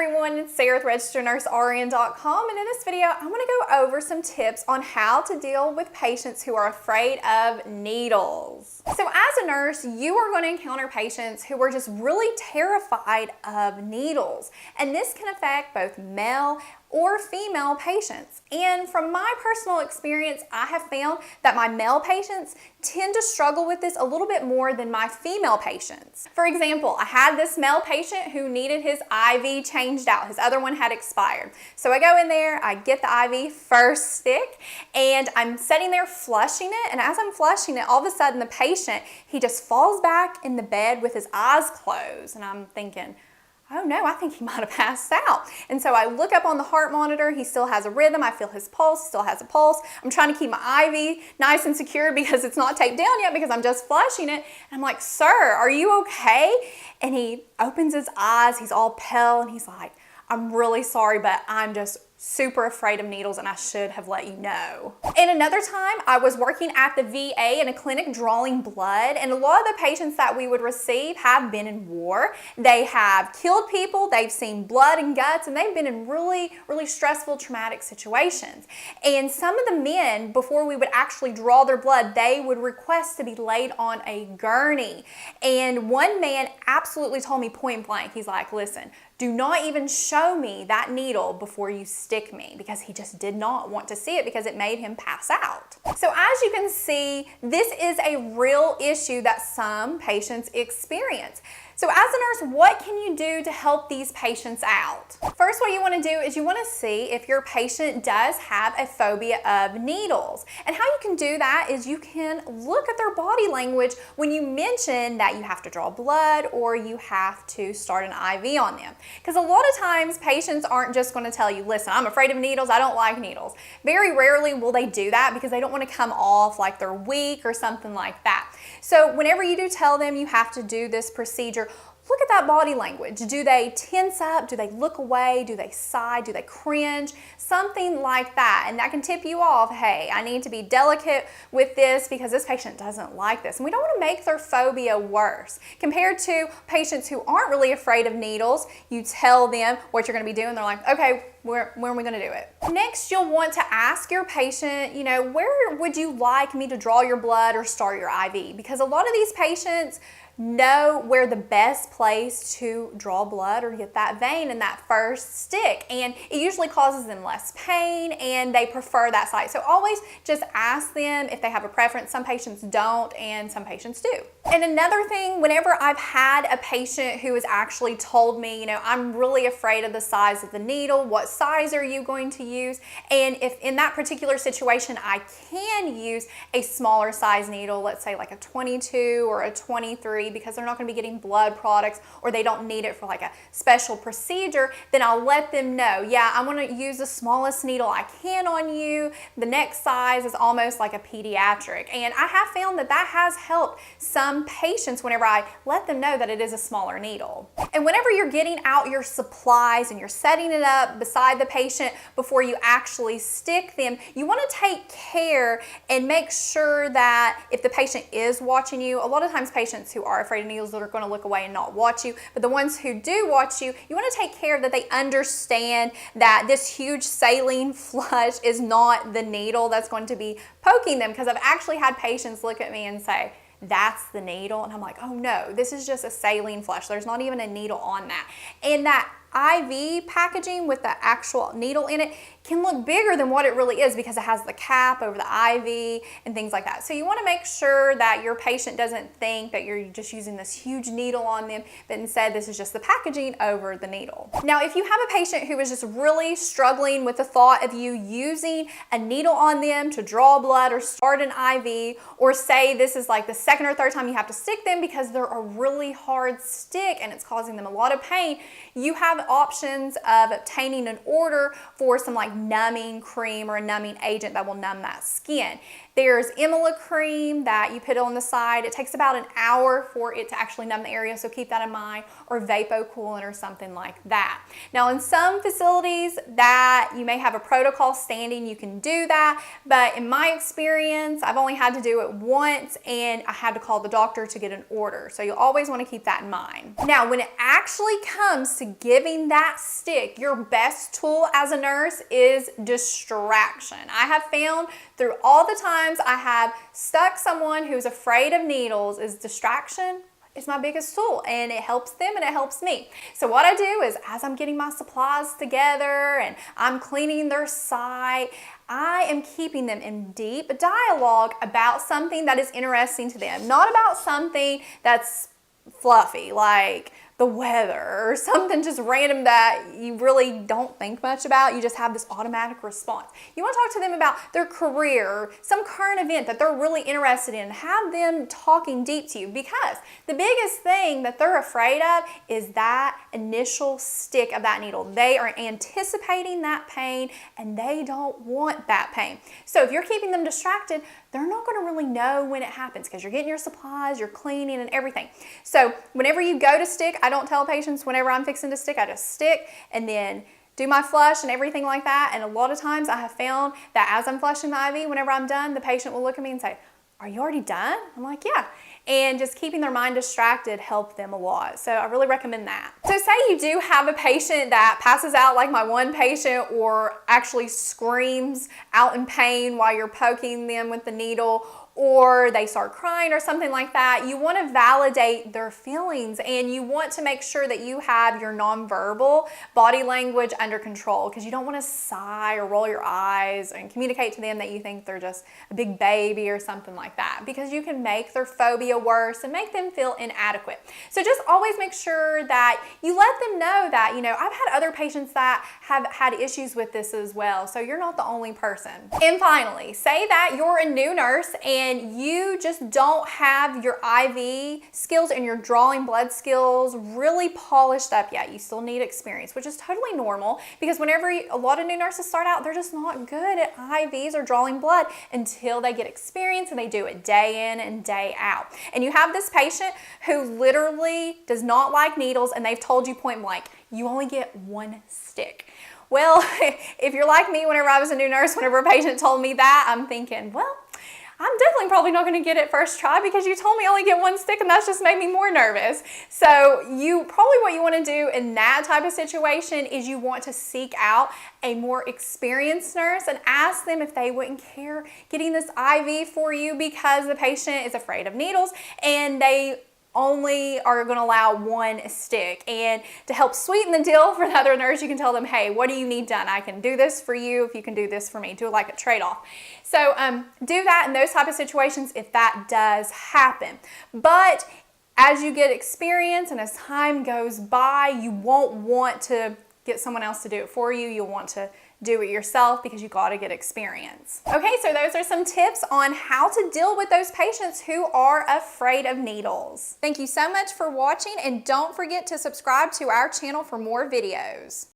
everyone, it's Sarah with registerednursern.com, and in this video I want to go over some tips on how to deal with patients who are afraid of needles. So as a nurse, you are going to encounter patients who are just really terrified of needles, and this can affect both male or female patients. And from my personal experience, I have found that my male patients tend to struggle with this a little bit more than my female patients. For example, I had this male patient who needed his IV changed out. His other one had expired. So I go in there, I get the IV first stick, and I'm sitting there flushing it, and as I'm flushing it, all of a sudden the patient, he just falls back in the bed with his eyes closed, and I'm thinking, oh no, I think he might have passed out. And so I look up on the heart monitor, he still has a rhythm, I feel his pulse, he still has a pulse. I'm trying to keep my IV nice and secure because it's not taped down yet because I'm just flushing it. And I'm like, sir, are you okay? And he opens his eyes, he's all pale, and he's like, I'm really sorry, but I'm just super afraid of needles and I should have let you know. And another time I was working at the VA in a clinic drawing blood, and a lot of the patients that we would receive have been in war. They have killed people, they've seen blood and guts, and they've been in really stressful, traumatic situations. And some of the men, before we would actually draw their blood, they would request to be laid on a gurney. And one man absolutely told me point blank, he's like, listen, do not even show me that needle before you stick me, because he just did not want to see it because it made him pass out. So as you can see, this is a real issue that some patients experience. So as a nurse, what can you do to help these patients out? First, what you want to do is you want to see if your patient does have a phobia of needles. And how you can do that is you can look at their body language when you mention that you have to draw blood or you have to start an IV on them. Because a lot of times patients aren't just going to tell you, listen, I'm afraid of needles, I don't like needles. Very rarely will they do that because they don't want to come off like they're weak or something like that. So whenever you do tell them you have to do this procedure, look at that body language. Do they tense up? Do they look away? Do they sigh? Do they cringe? Something like that. And that can tip you off, hey, I need to be delicate with this because this patient doesn't like this. And we don't want to make their phobia worse. Compared to patients who aren't really afraid of needles, you tell them what you're going to be doing. They're like, okay, when are we going to do it? Next, you'll want to ask your patient, where would you like me to draw your blood or start your IV? Because a lot of these patients know where the best place to draw blood or get that vein in that first stick, and it usually causes them less pain and they prefer that site. So always just ask them if they have a preference. Some patients don't and some patients do. And another thing, whenever I've had a patient who has actually told me, I'm really afraid of the size of the needle, what size are you going to use? And if in that particular situation I can use a smaller size needle, let's say like a 22 or a 23, because they're not going to be getting blood products or they don't need it for like a special procedure, then I'll let them know, yeah, I'm going to use the smallest needle I can on you. The next size is almost like a pediatric. And I have found that that has helped some patients whenever I let them know that it is a smaller needle. And whenever you're getting out your supplies and you're setting it up beside the patient before you actually stick them, you want to take care and make sure that if the patient is watching you, a lot of times patients who are afraid of needles that are going to look away and not watch you, but the ones who do watch you, you want to take care that they understand that this huge saline flush is not the needle that's going to be poking them. Because I've actually had patients look at me and say, that's the needle, and I'm like, oh no, this is just a saline flush. There's not even a needle on that. And that IV packaging with the actual needle in it can look bigger than what it really is because it has the cap over the IV and things like that. So you want to make sure that your patient doesn't think that you're just using this huge needle on them, but instead this is just the packaging over the needle. Now, if you have a patient who is just really struggling with the thought of you using a needle on them to draw blood or start an IV, or say this is like the second or third time you have to stick them because they're a really hard stick and it's causing them a lot of pain, you have options of obtaining an order for some like numbing cream or a numbing agent that will numb that skin. There's Emila cream that you put on the side. It takes about an hour for it to actually numb the area, so keep that in mind, or Vapocoolant or something like that. Now, in some facilities that you may have a protocol standing, you can do that, but in my experience, I've only had to do it once and I had to call the doctor to get an order. So you always want to keep that in mind. Now, when it actually comes to giving that stick, your best tool as a nurse is distraction. I have found through all the times I have stuck someone who's afraid of needles, is distraction is my biggest tool, and it helps them and it helps me. So what I do is, as I'm getting my supplies together and I'm cleaning their site, I am keeping them in deep dialogue about something that is interesting to them, not about something that's fluffy like the weather or something just random that you really don't think much about. You just have this automatic response. You want to talk to them about their career, some current event that they're really interested in, have them talking deep to you, because the biggest thing that they're afraid of is that initial stick of that needle. They are anticipating that pain and they don't want that pain. So if you're keeping them distracted, they're not going to really know when it happens because you're getting your supplies, you're cleaning and everything. So whenever you go to stick, I don't tell patients whenever I'm fixing to stick, I just stick and then do my flush and everything like that. And a lot of times I have found that as I'm flushing the IV, whenever I'm done, the patient will look at me and say, "Are you already done?" I'm like, "Yeah." And just keeping their mind distracted helped them a lot. So I really recommend that. So say you do have a patient that passes out like my one patient, or actually screams out in pain while you're poking them with the needle, or they start crying or something like that. You want to validate their feelings and you want to make sure that you have your nonverbal body language under control, because you don't want to sigh or roll your eyes and communicate to them that you think they're just a big baby or something like that, because you can make their phobia worse and make them feel inadequate. So just always make sure that you let them know that, you know, I've had other patients that have had issues with this as well, so you're not the only person. And finally, say that you're a new nurse and you just don't have your IV skills and your drawing blood skills really polished up yet. You still need experience, which is totally normal, because whenever a lot of new nurses start out, they're just not good at IVs or drawing blood until they get experience and they do it day in and day out. And you have this patient who literally does not like needles and they've told you point blank, you only get one stick. Well, if you're like me, whenever I was a new nurse, whenever a patient told me that, I'm thinking, well, I'm definitely probably not going to get it first try because you told me I only get one stick, and that's just made me more nervous. So what you want to do in that type of situation is you want to seek out a more experienced nurse and ask them if they wouldn't care getting this IV for you, because the patient is afraid of needles and they only are going to allow one stick. And to help sweeten the deal for the other nurse, you can tell them, hey, what do you need done? I can do this for you if you can do this for me. Do it like a trade-off. So do that in those type of situations if that does happen. But as you get experience and as time goes by, you won't want to get someone else to do it for you. You'll want to do it yourself because you got to get experience. Okay, so those are some tips on how to deal with those patients who are afraid of needles. Thank you so much for watching, and don't forget to subscribe to our channel for more videos.